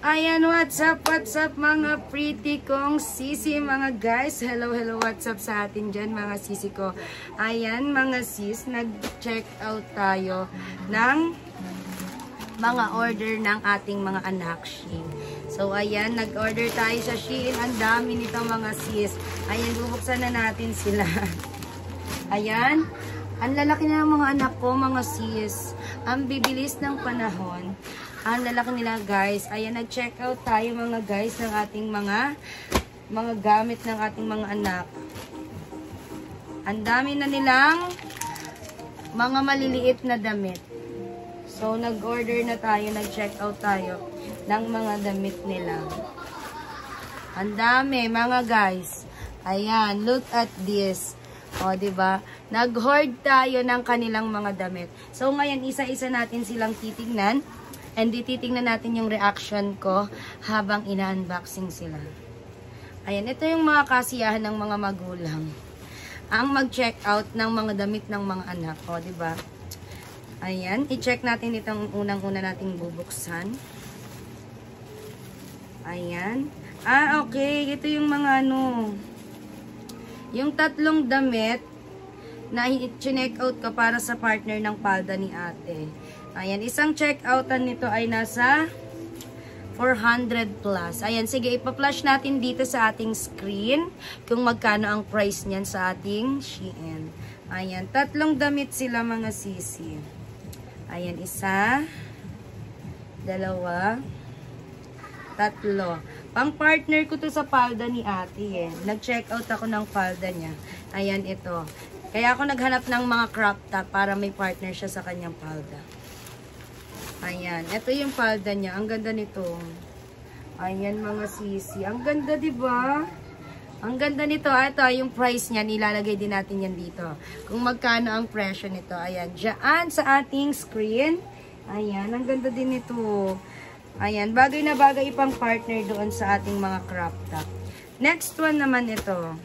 Ayan, what's up mga pretty kong sisi mga guys. Hello, what's up sa atin dyan mga sisi ko. Ayan mga sis, nag-check out tayo ng mga order ng ating mga anak Shein. So ayan, nag-order tayo sa Shein. Ang dami nito mga sis. Ayan, bubuksan na natin sila. Ayan, ang lalaki na ng mga anak ko mga sis. Ang bibilis ng panahon. Ang lalaki nila guys. Ayan, nag-check out tayo mga guys ng ating mga gamit ng ating mga anak. Ang dami na nilang mga maliliit na damit. So, nag-order na tayo, nag-check out tayo ng mga damit nila. Ang dami mga guys. Ayan, look at this. O, diba? Nag-hoard tayo ng kanilang mga damit. So, ngayon, isa-isa natin silang titignan. And titingnan natin yung reaction ko habang ina-unboxing sila. Ayan, ito yung mga kasiyahan ng mga magulang. Ang mag-check out ng mga damit ng mga anak. O, diba? Ayan, i-check natin itong unang-una nating bubuksan. Ayan. Ah, okay. Ito yung mga yung tatlong damit na i-check out ka para sa partner ng palda ni ate. Ayan, isang check-outan nito ay nasa 400 plus. Ayan, sige, ipa-flash natin dito sa ating screen kung magkano ang price niyan sa ating Shein. Ayan, tatlong damit sila mga sisi. Ayan, isa, dalawa, tatlo. Pang-partner ko to sa palda ni ate eh. Nag-check-out ako ng palda niya. Ayan, ito. Kaya ako naghanap ng mga crop top para may partner siya sa kanyang palda. Ayan, ito yung palda niya. Ang ganda nito. Ayan mga sisi. Ang ganda, diba? Ang ganda nito. Ito, yung price niya. Nilalagay din natin yan dito. Kung magkano ang presyo nito. Ayan, dyan sa ating screen. Ayan, ang ganda din nito. Ayan, bagay na bagay ipang partner doon sa ating mga crop top. Next one naman ito.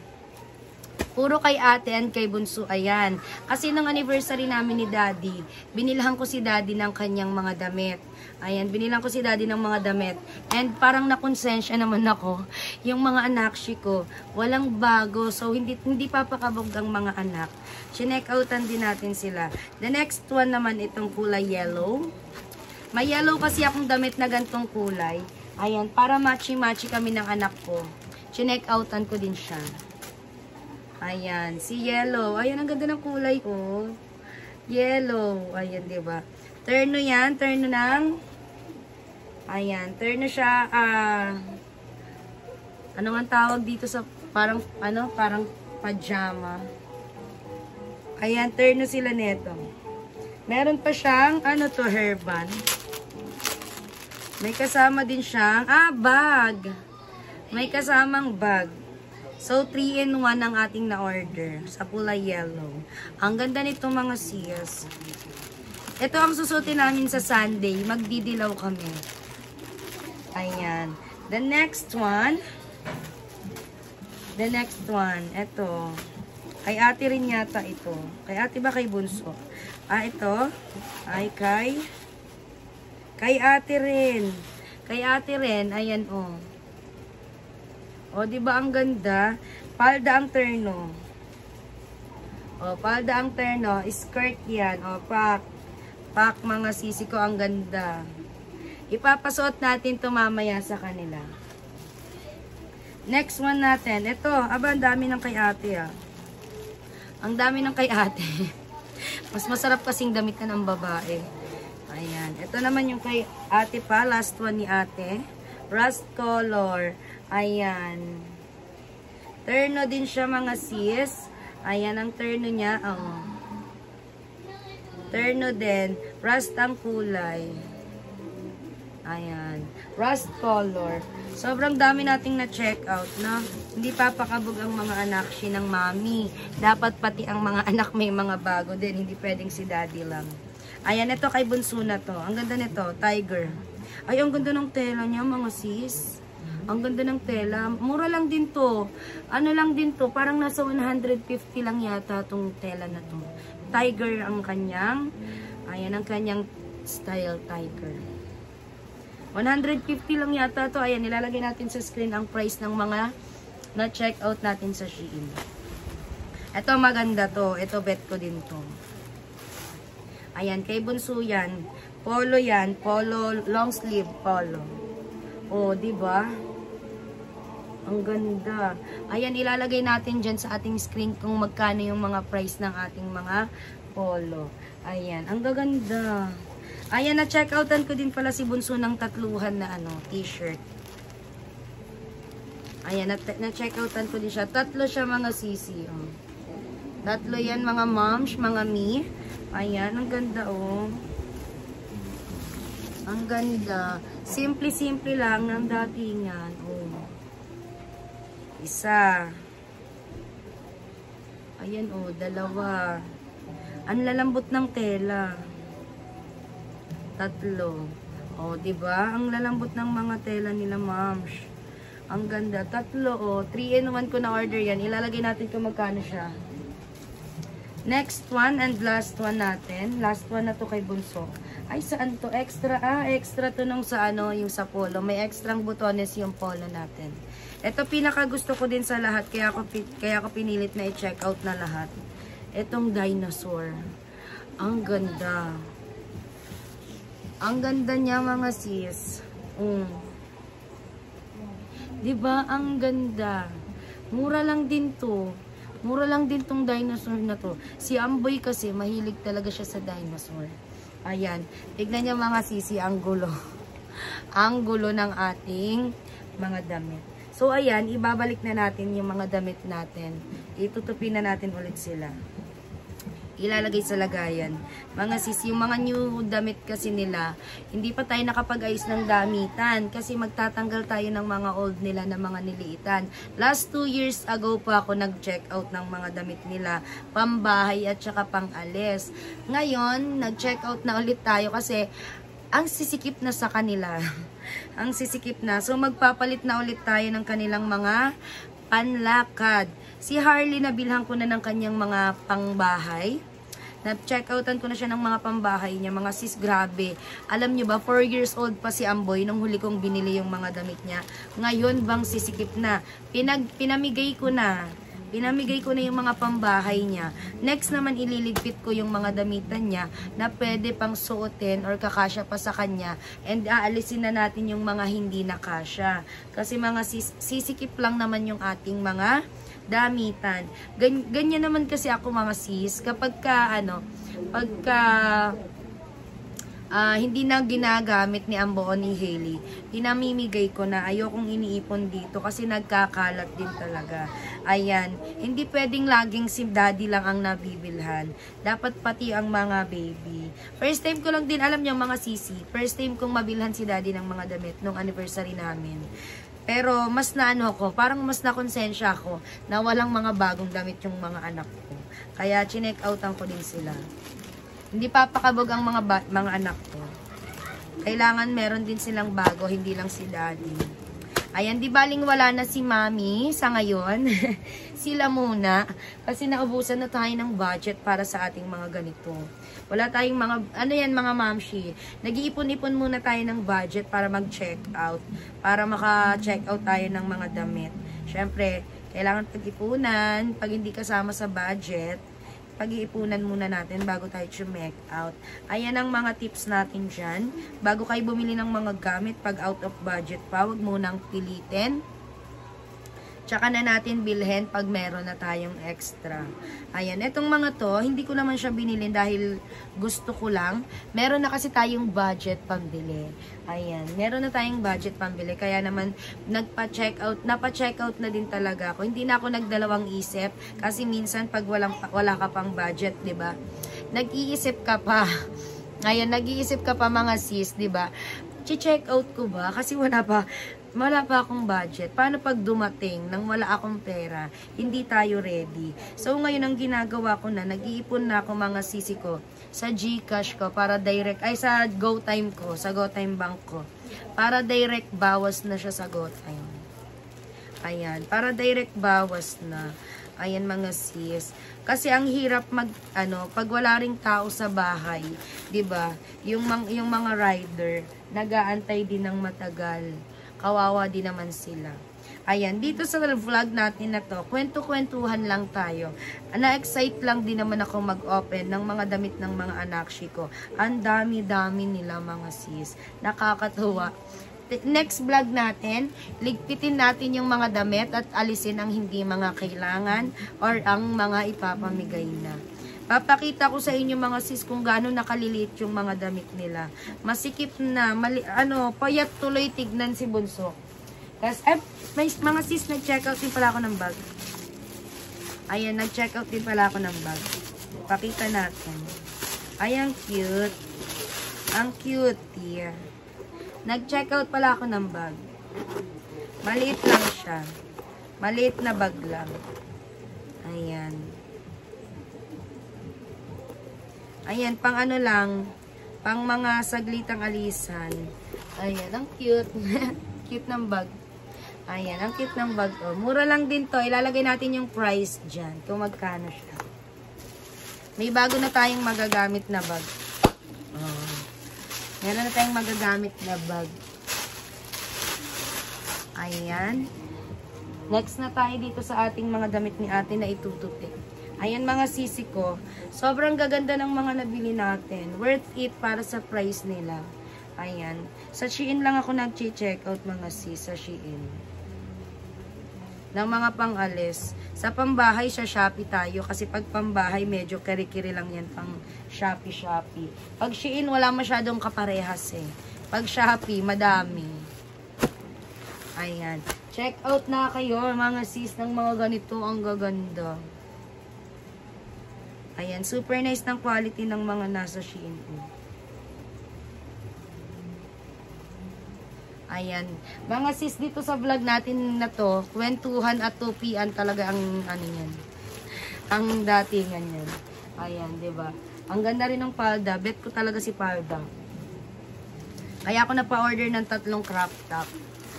Puro kay ate and kay bunso. Ayan. Kasi nung anniversary namin ni daddy, binilhan ko si daddy ng kanyang mga damit. Ayan, binilhan ko si daddy ng mga damit. And parang nakonsensya naman ako. Yung mga anak ko, walang bago. So, hindi papakabog ang mga anak. Chinek-outan din natin sila. The next one naman itong kulay yellow. May yellow kasi akong damit na gantong kulay. Ayan, para matchy-matchy kami ng anak ko. Chinek-outan ko din siya. Ayan, si yellow. Ayan, ang ganda ng kulay, oh. Yellow. Ayan, diba? Terno yan. Terno ng... Ayan, terno siya, ano nga tawag dito sa... Parang, parang pajama. Ayan, terno sila neto. Meron pa siyang, hairband. May kasama din siyang, bag. May kasamang bag. So, 3-in-1 ang ating na-order sa kulay yellow. Ang ganda nito mga sis. Ito ang susutin namin sa Sunday. Magdidilaw kami. Ayan. The next one. Ito. Kay ate rin yata ito. Kay ate ba kay bunso? Ito. Ay kay ate rin. Kay ate rin. Ayan, oh. O, diba ang ganda? Palda ang terno. O, palda ang terno. Skirt yan. O, pak mga sisi ko. Ang ganda. Ipapasuot natin ito mamaya sa kanila. Next one natin. Ito. Aba, ang dami ng kay ate, Ang dami ng kay ate. Mas masarap kasing damit na ng babae. Ayan. Ito naman yung kay ate pa. Last one ni ate. Rust color. Ayan. Terno din siya mga sis. Ayan ang terno niya. Oh. Terno din. Rust ang kulay. Ayan. Rust color. Sobrang dami nating na-check out, no? Hindi papakabog ang mga anak ng mami. Dapat pati ang mga anak may mga bago din. Hindi pwedeng si daddy lang. Ayan, ito kay bunso na to. Ang ganda nito, tiger. Ay, ang ganda ng tela niya mga sis. Ang ganda ng tela. Mura lang din to. Ano lang din to. Parang nasa 150 lang yata tong tela na to. Tiger ang kanyang. Ayan ang kanyang style tiger. 150 lang yata to. Ayan, nilalagay natin sa screen ang price ng mga na-check out natin sa Shein. Ito maganda to. Ito bet ko din to. Ayan, kay Bunso yan. Polo yan. Polo, long sleeve polo. O, diba? Ang ganda. Ayan, ilalagay natin dyan sa ating screen kung magkano yung mga price ng ating mga polo. Ayan, ang gaganda. Ayan, na-checkoutan ko din pala si Bunso ng tatluhan na t-shirt. Ayan, na-checkoutan ko din siya. Tatlo siya mga sisi. Oh. Tatlo yan mga moms, mga me. Ayan, ang ganda oh. Ang ganda. Simple-simple lang ng datingan. Oh. Isa. Ayan oh, dalawa. Ang lalambot ng tela. Tatlo. Oh, 'di ba? Ang lalambot ng mga tela nila, moms. Ang ganda. Tatlo oh, 3-in-1 ko na order 'yan. Ilalagay natin kung magkano siya. Next one and last one natin. Last one na to kay Bunso. Ay, saan to? Extra. Extra to nung sa yung sa polo. May extrang butones yung polo natin. Ito pinaka gusto ko din sa lahat kaya ako pinilit na i-check out na lahat. Itong dinosaur. Ang ganda. Ang ganda niya mga sis. Diba? Ang ganda. Mura lang din to. Mura lang din tong dinosaur na to. Si Amboy kasi mahilig talaga siya sa dinosaur. Ayan. Tignan niya mga sisi. Ang gulo. Ang gulo ng ating mga damit. So ayan. Ibabalik na natin yung mga damit natin. Itutupin na natin ulit sila. Ilalagay sa lagayan. Mga sis, yung mga new damit kasi nila, hindi pa tayo nakapag-ayos ng damitan kasi magtatanggal tayo ng mga old nila na mga niliitan. Last 2 years ago pa ako nag-check out ng mga damit nila, pambahay at saka pang-alis. Ngayon, nag-check out na ulit tayo kasi ang sisikip na sa kanila. Ang sisikip na. So, magpapalit na ulit tayo ng kanilang mga panlakad. Si Harley, nabilhan ko na ng kanyang mga pangbahay. Na-check-outan ko na siya ng mga pambahay niya. Mga sis, grabe. Alam nyo ba, 4 years old pa si Amboy nung huli kong binili yung mga damit niya. Ngayon bang sisikip na? Pinamigay ko na. Pinamigay ko na yung mga pambahay niya. Next naman, ililigpit ko yung mga damitan niya na pwede pang suotin or kakasya pa sa kanya. And aalisin na natin yung mga hindi na kasya. Kasi mga sisikip lang naman yung ating mga damitan. Ganyan naman kasi ako mga sis. Kapag hindi na ginagamit ni Ambo o ni Hailey, pinamimigay ko na. Ayokong iniipon dito kasi nagkakalat din talaga. Ayan, hindi pwedeng laging si daddy lang ang nabibilhan. Dapat pati ang mga baby. First time ko lang din, alam niyo mga sisi, first time kong mabilhan si daddy ng mga damit nung anniversary namin. Pero mas parang mas nakonsensya ako na walang mga bagong damit yung mga anak ko. Kaya chinek outan ko din sila. Hindi papakabog ang mga anak ko. Kailangan meron din silang bago, hindi lang si daddy. Ayan, di baling wala na si mami sa ngayon. Sila muna. Kasi naubusan na tayo ng budget para sa ating mga ganito. Wala tayong mga, mga mamshi. Nag-iipon-ipon muna tayo ng budget para mag-check out. Para maka-check out tayo ng mga damit. Siyempre, kailangan pag-ipunan. Pag hindi kasama sa budget, pag-iipunan muna natin bago tayo check out. Ayan ang mga tips natin dyan. Bago kayo bumili ng mga gamit, pag out of budget pa, huwag munang pilitin. Tsaka na natin bilhin pag meron na tayong extra. Ayan, etong mga to, hindi ko naman siya binili dahil gusto ko lang. Meron na kasi tayong budget pambili. Ayan, meron na tayong budget pambili. Kaya naman, napa-check out na din talaga ako. Hindi na ako nagdalawang isip. Kasi minsan, pag wala ka pang budget, di ba? Nag-iisip ka pa. Ayan, nag-iisip ka pa mga sis, di ba? Check out ko ba? Kasi wala pa akong budget. Paano pag dumating nang wala akong pera, hindi tayo ready. So ngayon ang ginagawa ko na, nag-iipon na ako mga sisi ko sa GCash ko para direct, sa GoTime ko, sa GoTime Bank ko. Para direct bawas na siya sa GoTime. Ayan, para direct bawas na. Ayan mga sis. Kasi ang hirap pag wala ring tao sa bahay, 'di ba? Yung mga rider, nag-aantay din ng matagal. Kawawa din naman sila. Ayan, dito sa vlog natin na to, kwento-kwentuhan lang tayo. Na-excite lang din naman ako mag-open ng mga damit ng mga anakshi ko. Ang dami-dami nila mga sis. Nakakatuwa. Next vlog natin, ligpitin natin yung mga damit at alisin ang hindi mga kailangan or ang mga ipapamigay na. Papakita ko sa inyo mga sis kung gaano nakaliliit yung mga damit nila. Masikip na, payat tuloy tignan si Bunso. Kasi, may mga sis, nag-check out din pala ako ng bag. Ayan, nag-check out din pala ako ng bag. Pakita natin. Ayan, cute. Ang cute, dear. Nag-check out pala ako ng bag. Maliit lang siya. Maliit na bag lang. Ayan. Ayan, pang ano lang, pang mga saglitang alisan. Ayan, ang cute. Cute ng bag. Ayan, ang cute ng bag. Oh, mura lang din to. Ilalagay natin yung price dyan. Kung magkano siya. May bago na tayong magagamit na bag. Oh. Meron na tayong magagamit na bag. Ayan. Next na tayo dito sa ating mga damit ni ate na itututik. Ayan mga sisi ko. Sobrang gaganda ng mga nabili natin. Worth it para sa price nila. Ayan. Sa Shein lang ako nag-check out mga sis. Sa Shein. Ng mga pang-alis. Sa pambahay, sa Shopee tayo. Kasi pag pambahay, medyo kiri-kiri lang yan pang Shopee. Pag Shein, wala masyadong kaparehas eh. Pag Shopee, madami. Ayan. Check out na kayo, mga sis, ng mga ganito. Ang gaganda. Ayan. Super nice ng quality ng mga nasa Shein. Ayan. Mga sis, dito sa vlog natin na to, kwentuhan at tupian talaga ang ano yan. Ang datingan yan. Ayan, diba? Ang ganda rin ng palda. Bet ko talaga si palda. Kaya ako napa-order ng 3 crop top.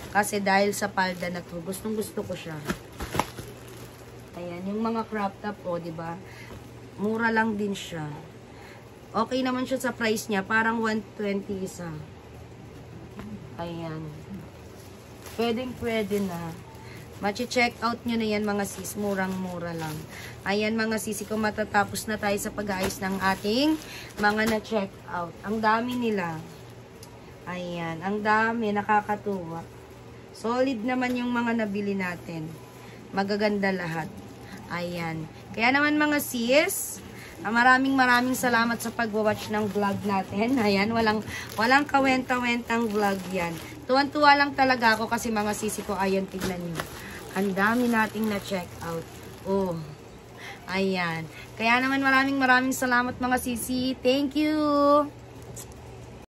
Kasi dahil sa palda na to, gustong gusto ko siya. Ayan, yung mga crop top po, diba? Mura lang din siya. Okay naman siya sa price niya. Parang 120 isa. Ayan. Pwede na. Machi-check out nyo na yan mga sis. Murang-mura lang. Ayan mga sis. Kung matatapos na tayo sa pag-aayos ng ating mga na-check out. Ang dami nila. Ayan. Ang dami. Nakakatuwa. Solid naman yung mga nabili natin. Magaganda lahat. Ayan. Kaya naman mga sis, maraming salamat sa pag-watch ng vlog natin. Ayan, walang kawenta-wentang vlog yan. Tuwan-tuwa lang talaga ako kasi mga sisi ko, ayan, tignan nyo. Ang dami nating na-check out. Oh, ayan. Kaya naman maraming salamat mga sisi. Thank you!